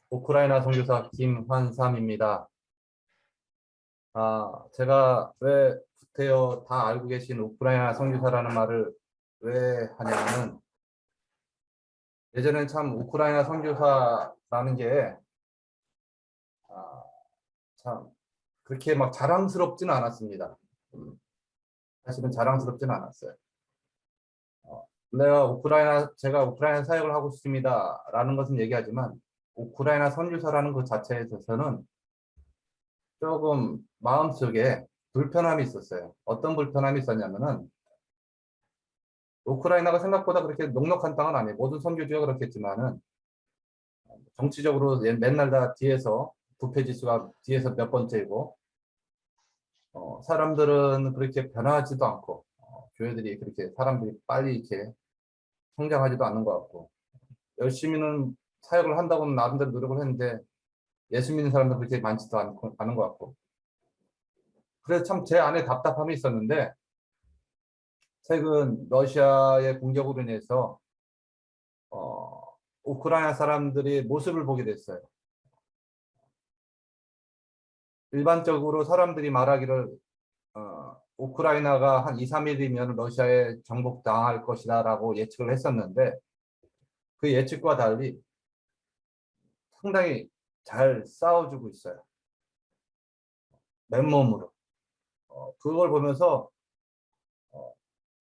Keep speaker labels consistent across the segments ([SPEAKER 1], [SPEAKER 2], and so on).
[SPEAKER 1] 우크라이나 선교사 김환삼입니다. 제가 왜 구태여 다 알고 계신 우크라이나 선교사라는 말을 왜 하냐면 예전엔 참 우크라이나 선교사라는 게 아, 참 그렇게 막 자랑스럽지는 않았습니다. 사실은 자랑스럽지는 않았어요. 제가 우크라이나 사역을 하고 싶습니다라는 것은 얘기하지만 우크라이나 선교사라는 것 자체에 있어서는 조금 마음속에 불편함이 있었어요. 어떤 불편함이 있었냐면은 우크라이나가 생각보다 그렇게 녹록한 땅은 아니에요. 모든 선교지가 그렇겠지만은 정치적으로 맨날 다 뒤에서 부패 지수가 뒤에서 몇 번째이고 사람들은 그렇게 변화하지도 않고 교회들이 그렇게 사람들이 빨리 이렇게 성장하지도 않는 것 같고 열심히는 사역을 한다고는 나름대로 노력을 했는데 예수 믿는 사람들 그렇게 많지도 않은 것 같고 그래서 참 제 안에 답답함이 있었는데 최근 러시아의 공격으로 인해서 우크라이나 사람들이 모습을 보게 됐어요. 일반적으로 사람들이 말하기를 우크라이나가 한 2, 3일이면 러시아에 정복당할 것이다라고 예측을 했었는데 그 예측과 달리 상당히 잘 싸워주고 있어요. 맨몸으로. 그걸 보면서 어,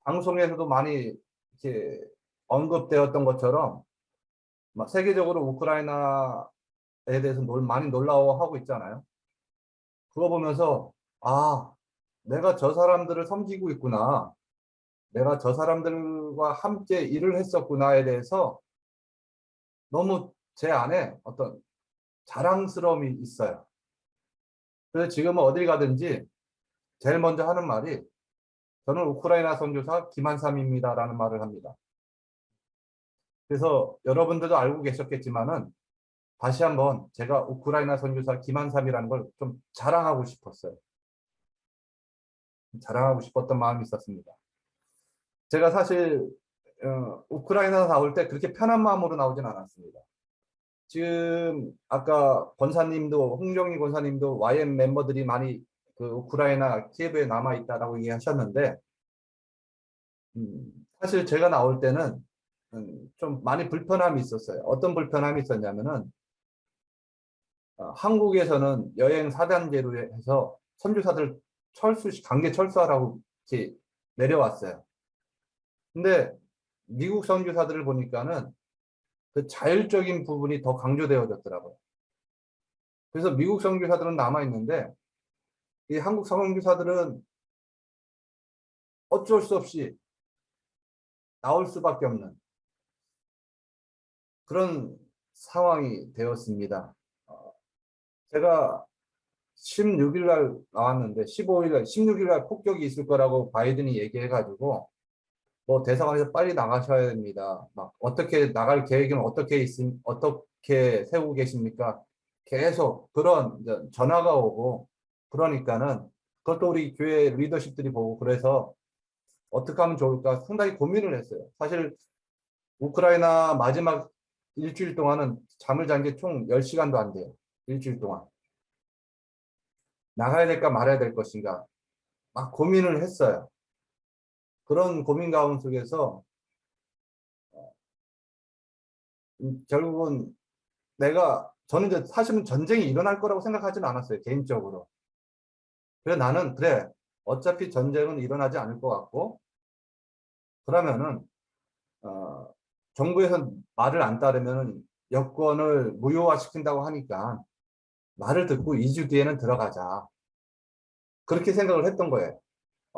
[SPEAKER 1] 방송에서도 많이 이렇게 언급되었던 것처럼 막 세계적으로 우크라이나에 대해서 많이 놀라워하고 있잖아요. 그거 보면서 내가 저 사람들을 섬기고 있구나. 내가 저 사람들과 함께 일을 했었구나에 대해서 너무 제 안에 어떤 자랑스러움이 있어요. 그래서 지금은 어딜 가든지 제일 먼저 하는 말이 저는 우크라이나 선교사 김한삼입니다라는 말을 합니다. 그래서 여러분들도 알고 계셨겠지만은 다시 한번 제가 우크라이나 선교사 김한삼이라는 걸 좀 자랑하고 싶었어요. 자랑하고 싶었던 마음이 있었습니다. 제가 사실 우크라이나 나올 때 그렇게 편한 마음으로 나오진 않았습니다. 지금 아까 권사님도 홍정희 권사님도 YM 멤버들이 많이 그 우크라이나 키예브에 남아 있다라고 얘기하셨는데 사실 제가 나올 때는 좀 많이 불편함이 있었어요. 어떤 불편함이 있었냐면은 한국에서는 여행 4단계로 해서 선교사들 강제 철수하라고 이렇게 내려왔어요. 근데 미국 선교사들을 보니까는 그 자율적인 부분이 더 강조되어졌더라고요. 그래서 미국 선교사들은 남아 있는데 이 한국 선교사들은 어쩔 수 없이 나올 수밖에 없는 그런 상황이 되었습니다. 제가 16일 날 나왔는데 15일 날, 16일 날 폭격이 있을 거라고 바이든이 얘기해가지고 뭐 대사관에서 빨리 나가셔야 됩니다. 막 어떻게 나갈 계획은 어떻게 세우고 계십니까? 계속 그런 전화가 오고 그러니까는 그것도 우리 교회 리더십들이 보고 그래서 어떻게 하면 좋을까 상당히 고민을 했어요. 사실 우크라이나 마지막 일주일 동안은 잠을 잔 게 총 10시간도 안 돼요. 일주일 동안. 나가야 될까 말아야 될 것인가 막 고민을 했어요. 그런 고민 가운 속에서 결국은 저는 이제 사실은 전쟁이 일어날 거라고 생각하지는 않았어요. 개인적으로. 그래 나는 그래 어차피 전쟁은 일어나지 않을 것 같고 그러면은 어, 정부에서 말을 안 따르면 여권을 무효화시킨다고 하니까 말을 듣고 2주 뒤에는 들어가자. 그렇게 생각을 했던 거예요.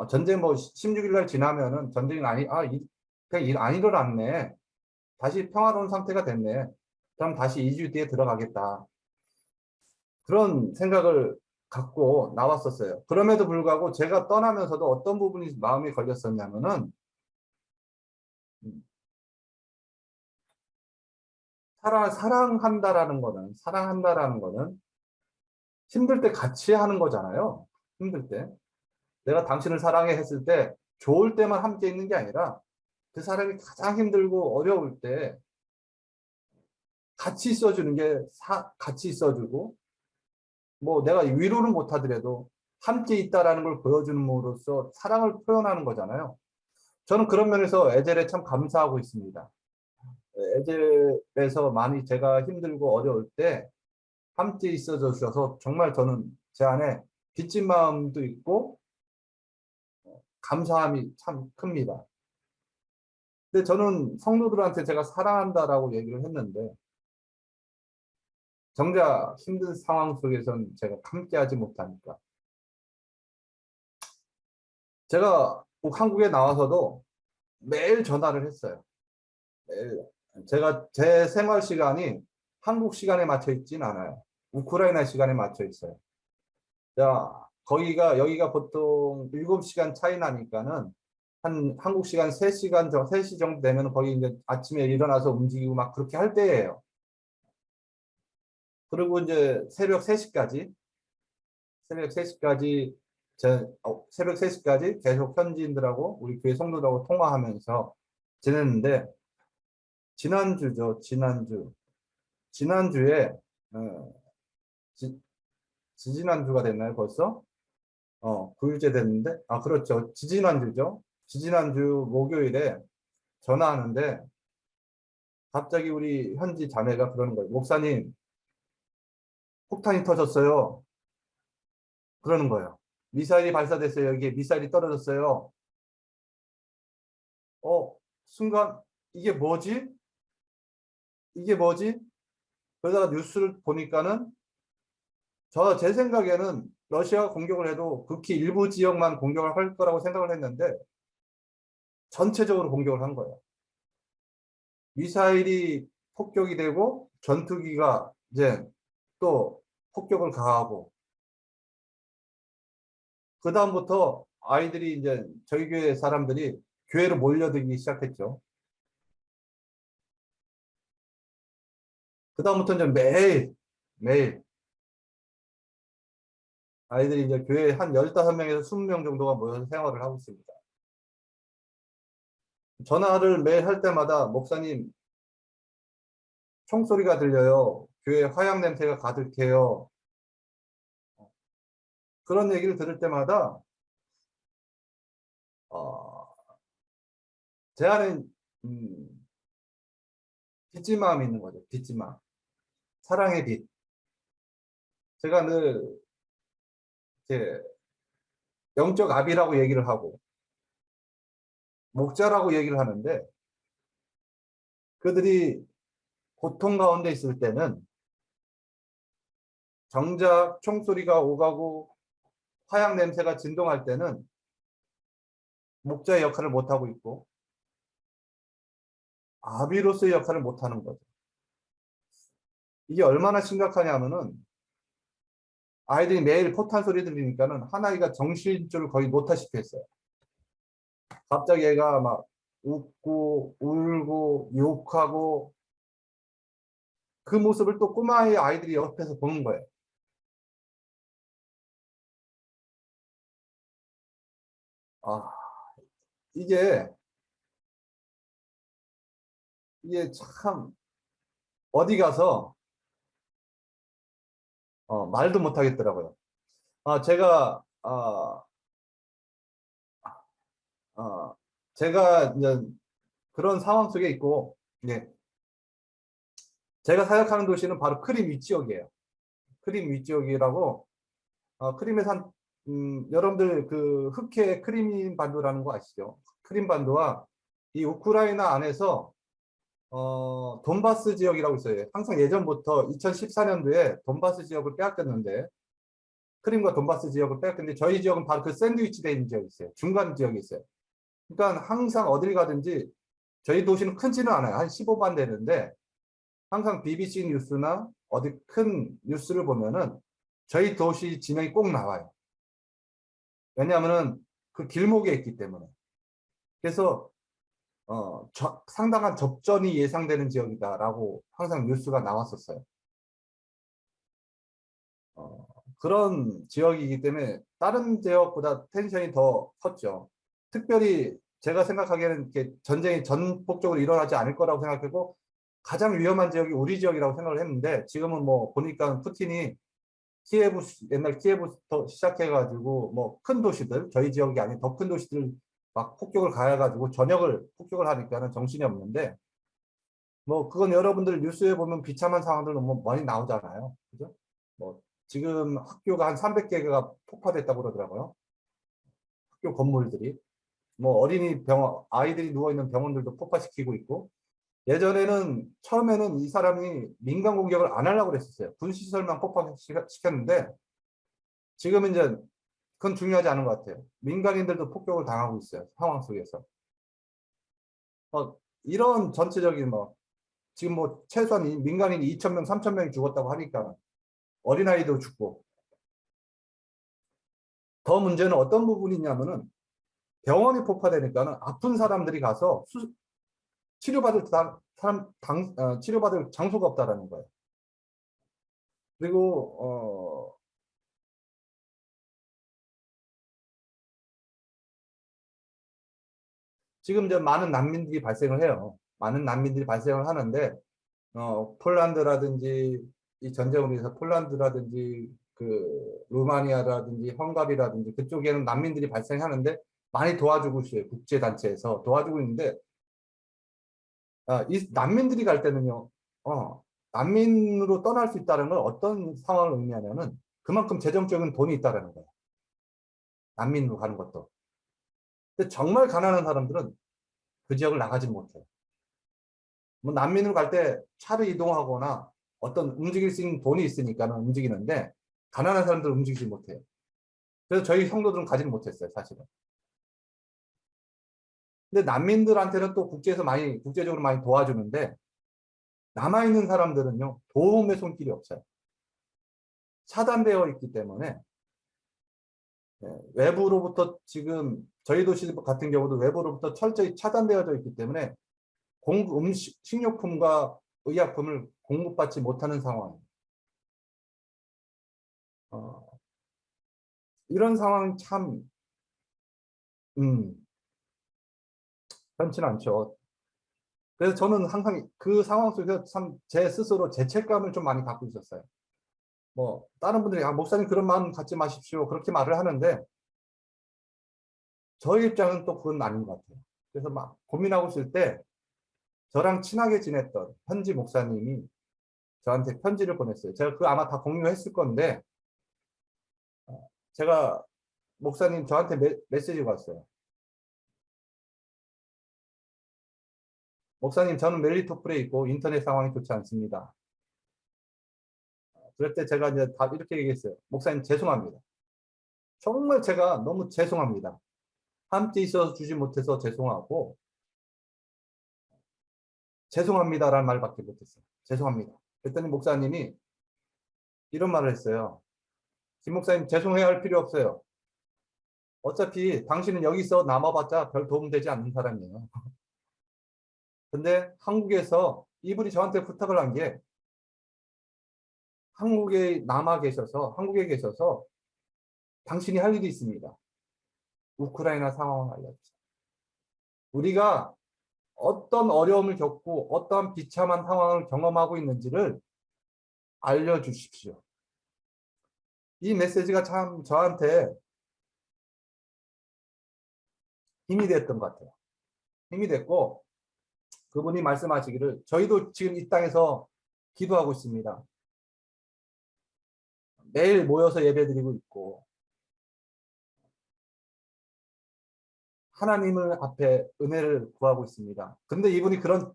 [SPEAKER 1] 전쟁 뭐 16일 날 지나면은 전쟁이 그냥 일 안 일어났네. 다시 평화로운 상태가 됐네. 그럼 다시 2주 뒤에 들어가겠다. 그런 생각을 갖고 나왔었어요. 그럼에도 불구하고 제가 떠나면서도 어떤 부분이 마음에 걸렸었냐면은 사랑한다라는 거는 힘들 때 같이 하는 거잖아요. 힘들 때. 내가 당신을 사랑해 했을 때 좋을 때만 함께 있는 게 아니라 그 사람이 가장 힘들고 어려울 때 같이 있어주는 게 같이 있어주고 뭐 내가 위로는 못하더라도 함께 있다라는 걸 보여주는으로써 사랑을 표현하는 거잖아요. 저는 그런 면에서 에젤에 참 감사하고 있습니다. 에젤에서 많이 제가 힘들고 어려울 때 함께 있어 주셔서 정말 저는 제 안에 빚진 마음도 있고 감사함이 참 큽니다. 근데 저는 성도들한테 제가 사랑한다라고 얘기를 했는데 정작 힘든 상황 속에선 제가 함께하지 못하니까 제가 한국에 나와서도 매일 전화를 했어요. 매일. 제가 제 생활 시간이 한국 시간에 맞춰 있진 않아요. 우크라이나 시간에 맞춰 있어요. 자, 여기가 보통 7시간 차이 나니까는 한 한국 시간 3시간 3시 정도 되면 거기 이제 아침에 일어나서 움직이고 막 그렇게 할 때예요. 그리고 이제 새벽 3시까지 새벽 3시까지 계속 현지인들하고 우리 교회 성도들하고 통화하면서 지냈는데 지난주에 어, 지지난주가 됐나요 벌써? 9일째 됐는데 그렇죠. 지지난주죠. 지지난주 목요일에 전화하는데 갑자기 우리 현지 자매가 그러는 거예요. 목사님 폭탄이 터졌어요. 그러는 거예요. 미사일이 발사됐어요. 여기에 미사일이 떨어졌어요. 순간 이게 뭐지? 이게 뭐지? 그러다가 뉴스를 보니까는 제 생각에는 러시아가 공격을 해도 극히 일부 지역만 공격을 할 거라고 생각을 했는데 전체적으로 공격을 한 거예요. 미사일이 폭격이 되고 전투기가 이제 또 폭격을 가하고 그 다음부터 아이들이 이제 저희 교회 사람들이 교회로 몰려들기 시작했죠. 그 다음부터 이제 매일 아이들이 이제 교회에 한 15명에서 20명 정도가 모여서 생활을 하고 있습니다. 전화를 매일 할 때마다 목사님 총소리가 들려요. 교회 화약 냄새가 가득해요. 그런 얘기를 들을 때마다 어, 제 안에 빚진 마음이 있는 거죠. 빚진 마음. 사랑의 빚. 제가 늘 이제 영적 아비라고 얘기를 하고 목자라고 얘기를 하는데 그들이 고통 가운데 있을 때는 정작 총소리가 오가고 화약 냄새가 진동할 때는 목자의 역할을 못하고 있고 아비로서의 역할을 못하는 거죠. 이게 얼마나 심각하냐면은 아이들이 매일 포탄 소리 들리니까는 하나이가 정신줄을 거의 놓다시피 했어요. 갑자기 얘가 막 웃고 울고 욕하고 그 모습을 또 꼬마의 아이들이 옆에서 보는 거예요. 아, 이게 참 어디 가서 말도 못 하겠더라고요. 제가 어, 제가 이제 그런 상황 속에 있고, 예, 제가 사역하는 도시는 바로 크림 윗지역이에요. 크림 윗지역이라고, 크림에서 여러분들 그 흑해 크림 반도라는 거 아시죠? 크림 반도와 이 우크라이나 안에서, 돈바스 지역이라고 있어요. 항상 예전부터 2014년도에 돈바스 지역을 빼앗겼는데, 크림과 돈바스 지역을 빼앗겼는데, 저희 지역은 바로 그 샌드위치 돼 있는 지역이 있어요. 중간 지역이 있어요. 그러니까 항상 어딜 가든지 저희 도시는 크지는 않아요. 한 15만 되는데 항상 BBC 뉴스나 어디 큰 뉴스를 보면은 저희 도시 지명이 꼭 나와요. 왜냐하면은 그 길목에 있기 때문에. 그래서 상당한 접전이 예상되는 지역이다라고 항상 뉴스가 나왔었어요. 그런 지역이기 때문에 다른 지역보다 텐션이 더 컸죠. 특별히 제가 생각하기에는 이렇게 전쟁이 전폭적으로 일어나지 않을 거라고 생각하고 가장 위험한 지역이 우리 지역이라고 생각을 했는데 지금은 뭐 보니까 푸틴이 키예브, 옛날 키예브부터 시작해가지고 뭐 큰 도시들, 저희 지역이 아닌 더 큰 도시들 막 폭격을 가해가지고 전역을 폭격을 하니까는 정신이 없는데, 뭐 그건 여러분들 뉴스에 보면 비참한 상황들 너무 많이 나오잖아요. 그죠? 뭐 지금 학교가 한 300개가 폭파됐다고 그러더라고요. 학교 건물들이. 뭐 어린이 병원, 아이들이 누워있는 병원들도 폭파시키고 있고, 예전에는 처음에는 이 사람이 민간 공격을 안 하려고 그랬었어요. 군시설만 폭파시켰는데 지금은 이제 그건 중요하지 않은 것 같아요. 민간인들도 폭격을 당하고 있어요. 상황 속에서. 이런 전체적인 뭐 지금 뭐 최소한 민간인이 2,000명, 3,000명이 죽었다고 하니까 어린아이도 죽고, 더 문제는 어떤 부분이냐면은 병원이 폭파되니까는 아픈 사람들이 가서 치료받을 치료받을 장소가 없다라는 거예요. 그리고 지금 이제 많은 난민들이 발생을 해요. 많은 난민들이 발생을 하는데 폴란드라든지 이 전쟁으로 인해서 폴란드라든지 그 루마니아라든지 헝가리라든지 그쪽에는 난민들이 발생하는데 많이 도와주고 있어요. 국제단체에서 도와주고 있는데, 이 난민들이 갈 때는요, 난민으로 떠날 수 있다는 건 어떤 상황을 의미하냐면 그만큼 재정적인 돈이 있다는 거예요. 난민으로 가는 것도. 근데 정말 가난한 사람들은 그 지역을 나가지 못해요. 뭐 난민으로 갈 때 차를 이동하거나 어떤 움직일 수 있는 돈이 있으니까는 움직이는데, 가난한 사람들은 움직이지 못해요. 그래서 저희 성도들은 가지는 못했어요, 사실은. 근데 난민들한테는 또 국제적으로 많이 도와주는데, 남아있는 사람들은요, 도움의 손길이 없어요. 차단되어 있기 때문에, 외부로부터 지금 저희 도시 같은 경우도 외부로부터 철저히 차단되어져 있기 때문에 식료품과 의약품을 공급받지 못하는 상황이에요. 이런 상황이 참, 편치는 않죠. 그래서 저는 항상 그 상황 속에서 참 제 스스로 죄책감을 좀 많이 갖고 있었어요. 뭐 다른 분들이 목사님 그런 마음 갖지 마십시오, 그렇게 말을 하는데 저희 입장은 또 그건 아닌 것 같아요. 그래서 막 고민하고 있을 때 저랑 친하게 지냈던 현지 목사님이 저한테 편지를 보냈어요. 제가 그 아마 다 공유했을 건데, 제가 목사님 저한테 메시지가 왔어요. 목사님, 저는 멜리토플에 있고 인터넷 상황이 좋지 않습니다. 그럴 때 제가 이제 답 이렇게 얘기했어요. 목사님, 죄송합니다. 정말 제가 너무 죄송합니다. 함께 있어서 주지 못해서 죄송하고, 죄송합니다라는 말밖에 못했어요. 죄송합니다. 그랬더니 목사님이 이런 말을 했어요. 김 목사님, 죄송해야 할 필요 없어요. 어차피 당신은 여기서 남아봤자 별 도움 되지 않는 사람이에요. 근데 한국에서 이분이 저한테 부탁을 한 게, 한국에 계셔서 당신이 할 일이 있습니다. 우크라이나 상황을 알려주세요. 우리가 어떤 어려움을 겪고 어떤 비참한 상황을 경험하고 있는지를 알려주십시오. 이 메시지가 참 저한테 힘이 됐던 것 같아요. 힘이 됐고, 그분이 말씀하시기를 저희도 지금 이 땅에서 기도하고 있습니다. 매일 모여서 예배드리고 있고 하나님을 앞에 은혜를 구하고 있습니다. 근데 이분이 그런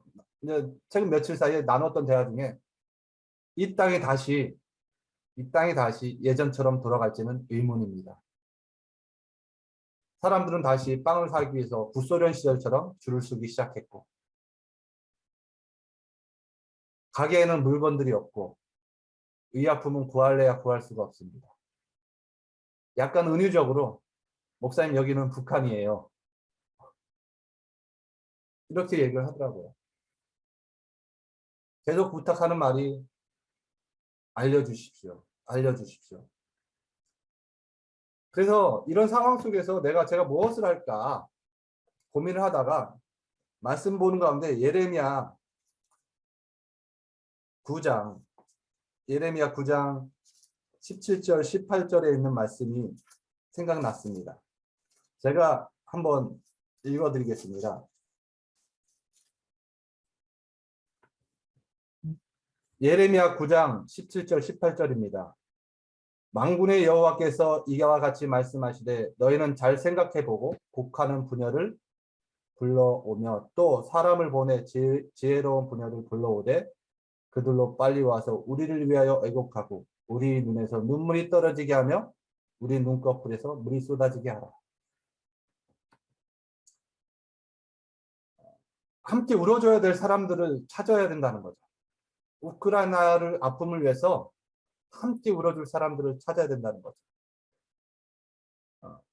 [SPEAKER 1] 최근 며칠 사이에 나눴던 대화 중에 이 땅이 다시 예전처럼 돌아갈지는 의문입니다. 사람들은 다시 빵을 사기 위해서 구소련 시절처럼 줄을 서기 시작했고, 가게에는 물건들이 없고, 의약품은 구할래야 구할 수가 없습니다. 약간 은유적으로 목사님, 여기는 북한이에요, 이렇게 얘기를 하더라고요. 계속 부탁하는 말이 알려주십시오. 알려주십시오. 그래서 이런 상황 속에서 제가 무엇을 할까 고민을 하다가 말씀 보는 가운데 예레미야 9장, 예레미야 9장 17절, 18절에 있는 말씀이 생각났습니다. 제가 한번 읽어드리겠습니다. 예레미야 9장 17절, 18절입니다. 만군의 여호와께서 이와 같이 말씀하시되 너희는 잘 생각해보고 곡하는 부녀를 불러오며 또 사람을 보내 지혜로운 부녀를 불러오되 그들로 빨리 와서 우리를 위하여 애곡하고 우리 눈에서 눈물이 떨어지게 하며 우리 눈꺼풀에서 물이 쏟아지게 하라. 함께 울어줘야 될 사람들을 찾아야 된다는 거죠. 우크라이나를 아픔을 위해서 함께 울어줄 사람들을 찾아야 된다는 거죠.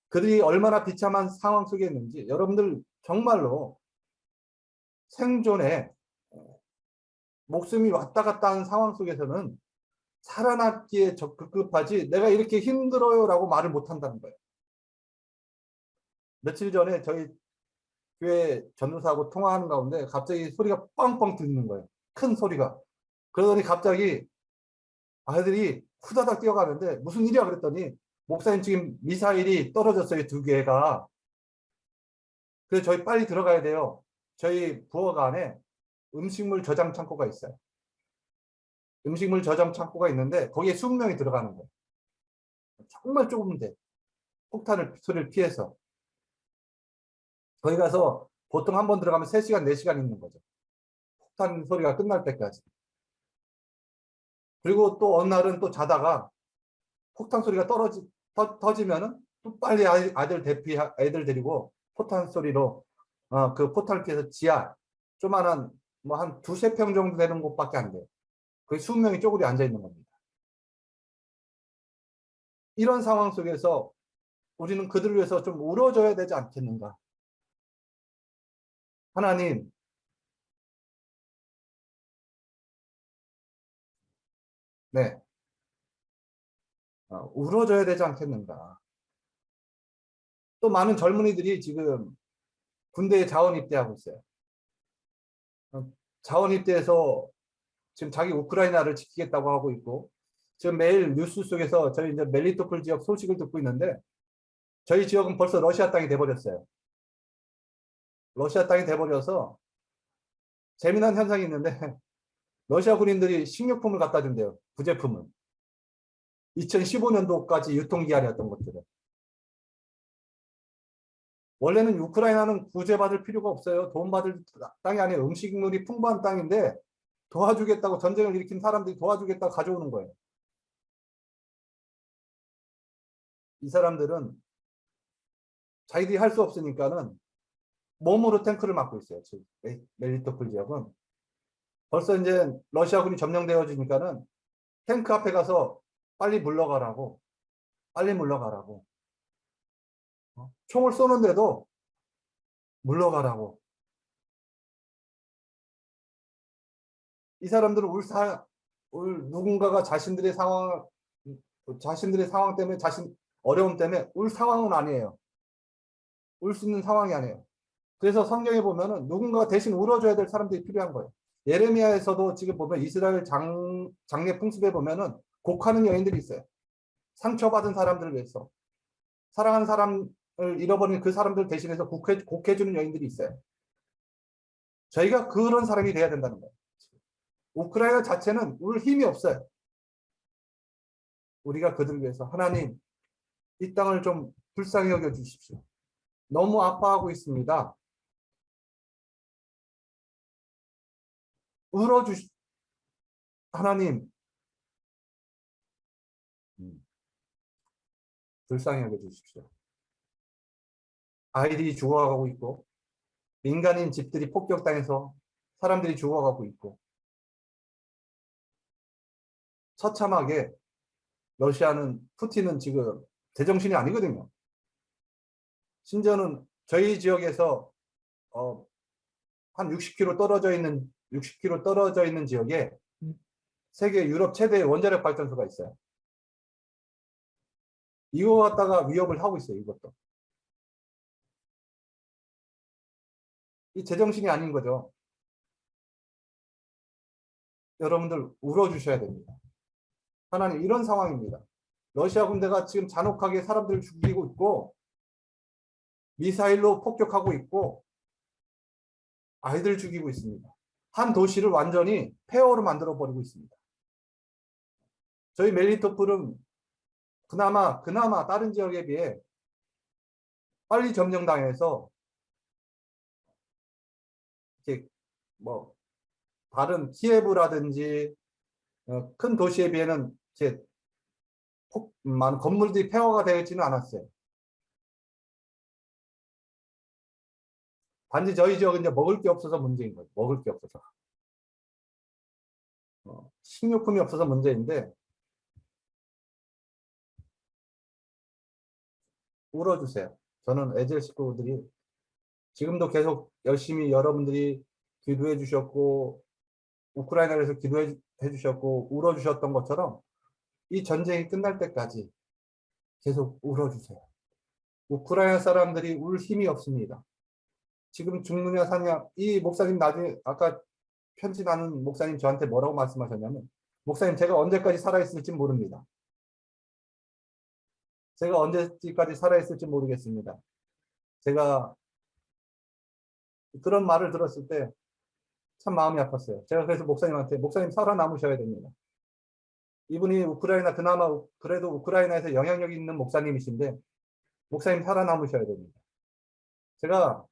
[SPEAKER 1] 그들이 얼마나 비참한 상황 속에 있는지 여러분들 정말로 생존에 목숨이 왔다 갔다 하는 상황 속에서는 살아남기에 급급하지 내가 이렇게 힘들어요 라고 말을 못한다는 거예요. 며칠 전에 저희 교회 전도사하고 통화하는 가운데 갑자기 소리가 뻥뻥 들리는 거예요. 큰 소리가. 그러더니 갑자기 아이들이 후다닥 뛰어가는데 무슨 일이야 그랬더니 목사님 지금 미사일이 떨어졌어요. 2개가. 그래서 저희 빨리 들어가야 돼요. 저희 부엌 안에 음식물 저장 창고가 있어요. 음식물 저장 창고가 있는데 거기에 20명이 들어가는 거예요. 정말 좁은데 소리를 피해서. 거기 가서 보통 한 번 들어가면 3시간, 4시간 있는 거죠. 폭탄 소리가 끝날 때까지. 그리고 또 어느 날은 또 자다가 폭탄 소리가 터지면은 또 빨리 애들 데리고 포탄 소리로 그 포탄을 피해서 지하 조만한 뭐 한 2~3평 정도 되는 곳밖에 안 돼요. 거기 20명이 쪼그리 앉아 있는 겁니다. 이런 상황 속에서 우리는 그들을 위해서 좀 울어줘야 되지 않겠는가. 하나님, 네, 울어줘야 되지 않겠는가. 또 많은 젊은이들이 지금 군대에 자원 입대하고 있어요. 자원 입대해서 지금 자기 우크라이나를 지키겠다고 하고 있고, 지금 매일 뉴스 속에서 저희 이제 멜리토폴 지역 소식을 듣고 있는데, 저희 지역은 벌써 러시아 땅이 돼버렸어요. 러시아 땅이 돼버려서 재미난 현상이 있는데, 러시아 군인들이 식료품을 갖다 준대요. 부제품을. 2015년도까지 유통기한이었던 것들을. 원래는 우크라이나는 구제받을 필요가 없어요. 도움받을 땅이 아니에요. 음식물이 풍부한 땅인데 도와주겠다고 전쟁을 일으킨 사람들이 도와주겠다고 가져오는 거예요. 이 사람들은 자기들이 할 수 없으니까는 몸으로 탱크를 막고 있어요. 멜리토폴 지역은. 벌써 이제 러시아군이 점령되어지니까는 탱크 앞에 가서 빨리 물러가라고. 빨리 물러가라고. 총을 쏘는데도 물러가라고. 이 사람들은 누군가가 자신들의 상황 때문에 어려움 때문에 울 상황은 아니에요. 울 수 있는 상황이 아니에요. 그래서 성경에 보면은 누군가가 대신 울어줘야 될 사람들이 필요한 거예요. 예레미야에서도 지금 보면 이스라엘 장례 풍습에 보면은 곡하는 여인들이 있어요. 상처받은 사람들을 위해서. 사랑하는 사람을 잃어버린 그 사람들 대신해서 곡해주는 여인들이 있어요. 저희가 그런 사람이 돼야 된다는 거예요. 우크라이나 자체는 울 힘이 없어요. 우리가 그들을 위해서 하나님 이 땅을 좀 불쌍히 여겨 주십시오. 너무 아파하고 있습니다. 하나님 불쌍히 여겨 주십시오. 아이들이 죽어가고 있고 민간인 집들이 폭격당해서 사람들이 죽어가고 있고 처참하게 푸틴은 지금 제정신이 아니거든요. 심지어는 저희 지역에서 한 60km 떨어져 있는 지역에 세계 유럽 최대 원자력 발전소가 있어요. 이거 갖다가 위협을 하고 있어요. 이것도. 이 제정신이 아닌 거죠. 여러분들 울어주셔야 됩니다. 하나님, 이런 상황입니다. 러시아 군대가 지금 잔혹하게 사람들을 죽이고 있고 미사일로 폭격하고 있고 아이들 죽이고 있습니다. 한 도시를 완전히 폐허로 만들어 버리고 있습니다. 저희 멜리토폴은 그나마 다른 지역에 비해 빨리 점령당해서 이렇게 뭐 다른 키예브라든지 큰 도시에 비해는 이제 많은 건물들이 폐허가 되지는 않았어요. 단지 저희 지역은 이제 먹을 게 없어서 문제인 거예요. 먹을 게 없어서. 식료품이 없어서 문제인데 울어주세요. 저는 에젤 식구들이 지금도 계속 열심히 여러분들이 기도해 주셨고 우크라이나에서 기도해 주셨고 울어주셨던 것처럼 이 전쟁이 끝날 때까지 계속 울어주세요. 우크라이나 사람들이 울 힘이 없습니다. 지금 죽느냐 사느냐, 이 목사님 나중에 아까 편지 나눈 목사님 저한테 뭐라고 말씀하셨냐면, 목사님 제가 언제까지 살아있을지 모릅니다. 제가 언제까지 살아있을지 모르겠습니다. 제가 그런 말을 들었을 때 참 마음이 아팠어요. 제가 그래서 목사님한테, 목사님 살아남으셔야 됩니다. 이분이 우크라이나, 그나마 그래도 우크라이나에서 영향력 있는 목사님이신데 목사님 살아남으셔야 됩니다. 제가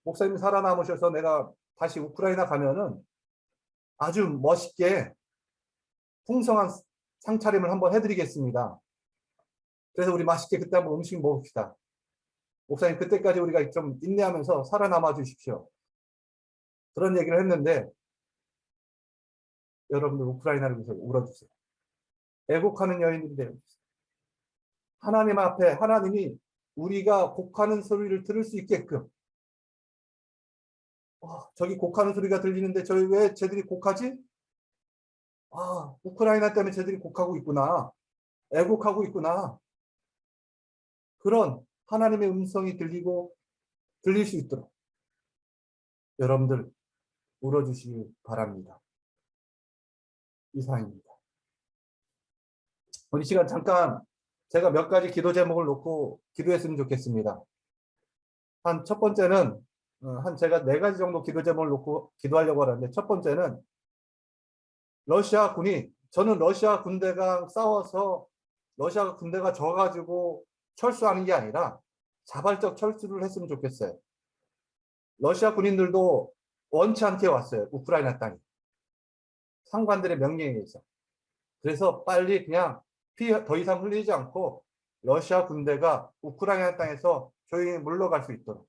[SPEAKER 1] 목사님 살아남으셔서 내가 다시 우크라이나 가면은 아주 멋있게 풍성한 상차림을 한번 해드리겠습니다. 그래서 우리 맛있게 그때 한번 음식 먹읍시다. 목사님 그때까지 우리가 좀 인내하면서 살아남아 주십시오. 그런 얘기를 했는데 여러분들 우크라이나를 위해서 울어주세요. 애곡하는 여인들이 되어주세요. 하나님 앞에 하나님이 우리가 곡하는 소리를 들을 수 있게끔, 저기 곡하는 소리가 들리는데 저희 왜 쟤들이 곡하지? 우크라이나 때문에 쟤들이 곡하고 있구나. 애곡하고 있구나. 그런 하나님의 음성이 들릴 수 있도록 여러분들 울어주시기 바랍니다. 이상입니다. 우리 시간 잠깐 제가 몇 가지 기도 제목을 놓고 기도했으면 좋겠습니다. 첫 번째는 제가 4가지 정도 기도 제목을 놓고 기도하려고 하는데, 첫 번째는 러시아 군이, 저는 러시아 군대가 싸워서 러시아 군대가 져가지고 철수하는 게 아니라 자발적 철수를 했으면 좋겠어요. 러시아 군인들도 원치 않게 왔어요. 우크라이나 땅에. 상관들의 명령에 의해서. 그래서 빨리 그냥 피 더 이상 흘리지 않고 러시아 군대가 우크라이나 땅에서 조용히 물러갈 수 있도록,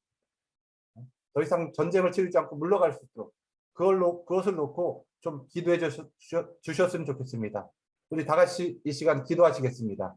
[SPEAKER 1] 더 이상 전쟁을 치르지 않고 물러갈 수 있도록 그것을 놓고 좀 기도해 주셨으면 좋겠습니다. 우리 다 같이 이 시간 기도하시겠습니다.